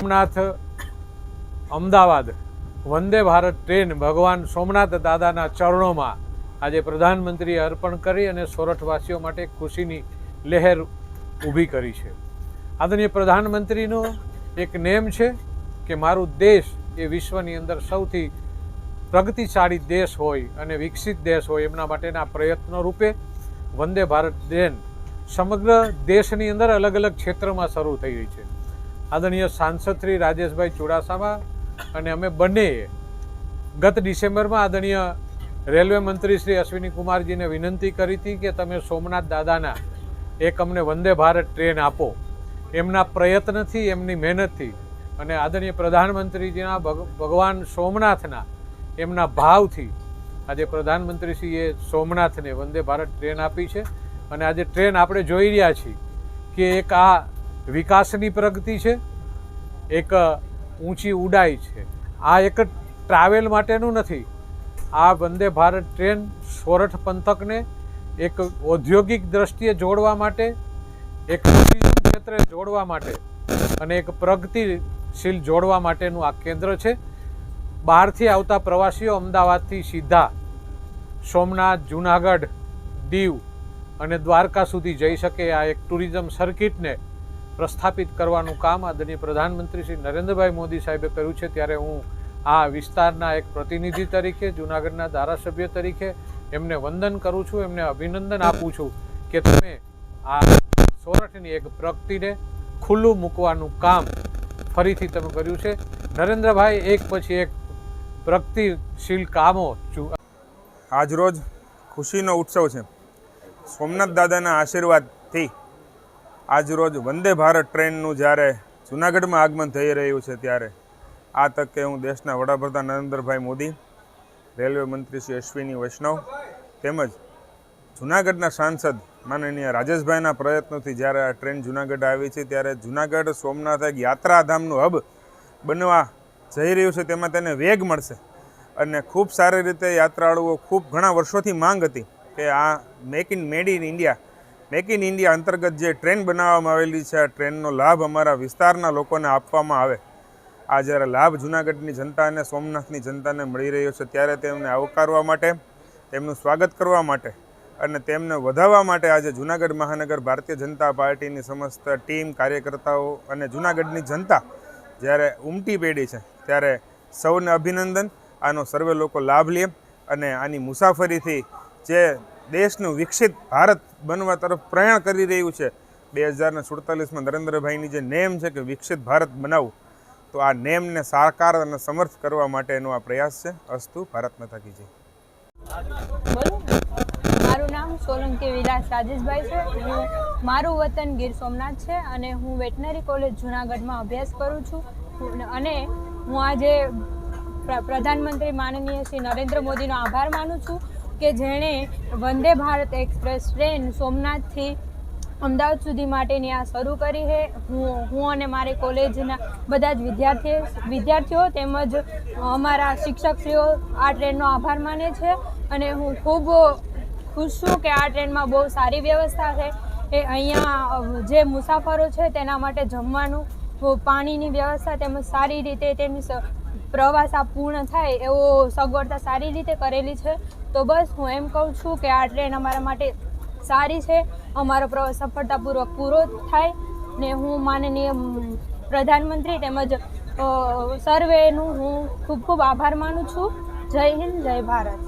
Somnath Ahmedabad Vande Bharat train ભગવાન સોમનાથ દાદાના ચરણોમાં આજે પ્રધાનમંત્રીએ અર્પણ કરી અને સોરઠવાસીઓ માટે ખુશીની લહેર ઊભી કરી છે. આદરણીય પ્રધાનમંત્રીનો એક નેમ છે કે મારું દેશ એ વિશ્વની અંદર સૌથી પ્રગતિશાળી દેશ હોય અને વિકસિત દેશ હોય એમના માટેના પ્રયત્નો રૂપે વંદે ભારત ટ્રેન સમગ્ર દેશની અંદર અલગ અલગ ક્ષેત્રમાં શરૂ થઈ રહી છે. આદરણીય સાંસદ શ્રી રાજેશભાઈ ચુડાસમા અને અમે બંનેએ ગત ડિસેમ્બરમાં આદરણીય રેલવે મંત્રી શ્રી અશ્વિની કુમારજીને વિનંતી કરી હતી કે તમે સોમનાથ દાદાના એક અમને વંદે ભારત ટ્રેન આપો. એમના પ્રયત્નથી, એમની મહેનતથી અને આદરણીય પ્રધાનમંત્રીજીના ભગવાન સોમનાથના એમના ભાવથી આજે પ્રધાનમંત્રીશ્રીએ સોમનાથને વંદે ભારત ટ્રેન આપી છે. અને આજે ટ્રેન આપણે જોઈ રહ્યા છીએ કે એક આ વિકાસની પ્રગતિ છે, એક ઊંચી ઉડાઈ છે. આ એક ટ્રાવેલ માટેનું નથી. આ વંદે ભારત ટ્રેન સોરઠ પંથકને એક ઔદ્યોગિક દ્રષ્ટિએ જોડવા માટે, એક ટુરિઝમ ક્ષેત્રે જોડવા માટે અને એક પ્રગતિશીલ જોડવા માટેનું આ કેન્દ્ર છે. બહારથી આવતા પ્રવાસીઓ અમદાવાદથી સીધા સોમનાથ, જૂનાગઢ, દીવ અને દ્વારકા સુધી જઈ શકે આ એક ટુરિઝમ સર્કિટને પ્રસ્થાપિત કરવાનું કામ આદરણીય પ્રધાનમંત્રી શ્રી નરેન્દ્રભાઈ મોદી સાહેબે કર્યું છે. ત્યારે હું આ વિસ્તારના એક પ્રતિનિધિ તરીકે, જૂનાગઢના ધારાસભ્ય તરીકે એમને વંદન કરું છું, એમને અભિનંદન આપું છું કે તમે આ સોરઠની એક પ્રગતિને ખુલ્લું મૂકવાનું કામ ફરીથી તમે કર્યું છે. નરેન્દ્રભાઈ એક પછી એક પ્રગતિશીલ કામો. આજરોજ ખુશીનો ઉત્સવ છે. સોમનાથ દાદાના આશીર્વાદથી આજરોજ વંદે ભારત ટ્રેનનું જ્યારે જૂનાગઢમાં આગમન થઈ રહ્યું છે ત્યારે આ તકે હું દેશના વડાપ્રધાન નરેન્દ્રભાઈ મોદી, રેલવે મંત્રી શ્રી અશ્વિની વૈષ્ણવ તેમજ જૂનાગઢના સાંસદ માનનીય રાજેશભાઈના પ્રયત્નોથી જ્યારે આ ટ્રેન જૂનાગઢ આવી છે ત્યારે જૂનાગઢ સોમનાથ એક યાત્રાધામનું હબ બનવા જઈ રહ્યું છે. તેમાં તેને વેગ મળશે અને ખૂબ સારી રીતે યાત્રાળુઓ, ખૂબ ઘણા વર્ષોથી માંગ હતી કે આ મેક ઇન ઇન્ડિયા અંતર્ગત જે ટ્રેન બનાવવામાં આવેલી છે આ ટ્રેનનો લાભ અમારા વિસ્તારના લોકોને આપવામાં આવે. આ જ્યારે લાભ જૂનાગઢની જનતા અને સોમનાથની જનતાને મળી રહ્યો છે ત્યારે તેમને આવકારવા માટે, તેમનું સ્વાગત કરવા માટે અને તેમને વધાવવા માટે આજે જૂનાગઢ મહાનગર ભારતીય જનતા પાર્ટીની સમસ્ત ટીમ, કાર્યકર્તાઓ અને જૂનાગઢની જનતા જ્યારે ઉમટી પડી છે ત્યારે સૌને અભિનંદન. આનો સર્વે લોકો લાભ લે અને આની મુસાફરીથી જે દેશનું વિકસિત ભારત બનવા તરફ પ્રયાણ કરી રહ્યું છે 2047માં નરેન્દ્રભાઈની જે નેમ છે કે વિકસિત ભારત બનાવવું, તો આ નેમને સાકાર અને સમર્થ કરવા માટેનો આ પ્રયાસ છે. અસ્તુ. ભારત માતા કી જય. મારું નામ સોલંકી વિલાસ રાજેશભાઈ છે. મારું વતન ગીર સોમનાથ છે અને હું વેટનરી કોલેજ જૂનાગઢમાં અભ્યાસ કરું છું અને હું આજે પ્રધાનમંત્રી માનનીય શ્રી નરેન્દ્ર મોદીનો આભાર માનું છું કે જેણે વંદે ભારત એક્સપ્રેસ ટ્રેન સોમનાથથી અમદાવાદ સુધી માટેની આ શરૂ કરી છે. હું અને મારી કોલેજના બધા જ વિદ્યાર્થીઓ તેમજ અમારા શિક્ષકશ્રીઓ આ ટ્રેનનો આભાર માને છે અને હું ખૂબ ખુશ છું કે આ ટ્રેનમાં બહુ સારી વ્યવસ્થા છે. એ અહીંયા જે મુસાફરો છે તેના માટે જમવાનું, પાણીની વ્યવસ્થા તેમજ સારી રીતે તેમની પ્રવાસ આ પૂર્ણ થાય એવો સગવડતા સારી રીતે કરેલી છે. તો બસ હું એમ કહું છું કે આ ટ્રેન અમારા માટે સારી છે, અમારો પ્રવાસ સફળતાપૂર્વક પૂરો થાય ને હું માનનીય પ્રધાનમંત્રી તેમજ સર્વેનું હું ખૂબ ખૂબ આભાર માનું છું. જય હિન્દ, જય ભારત.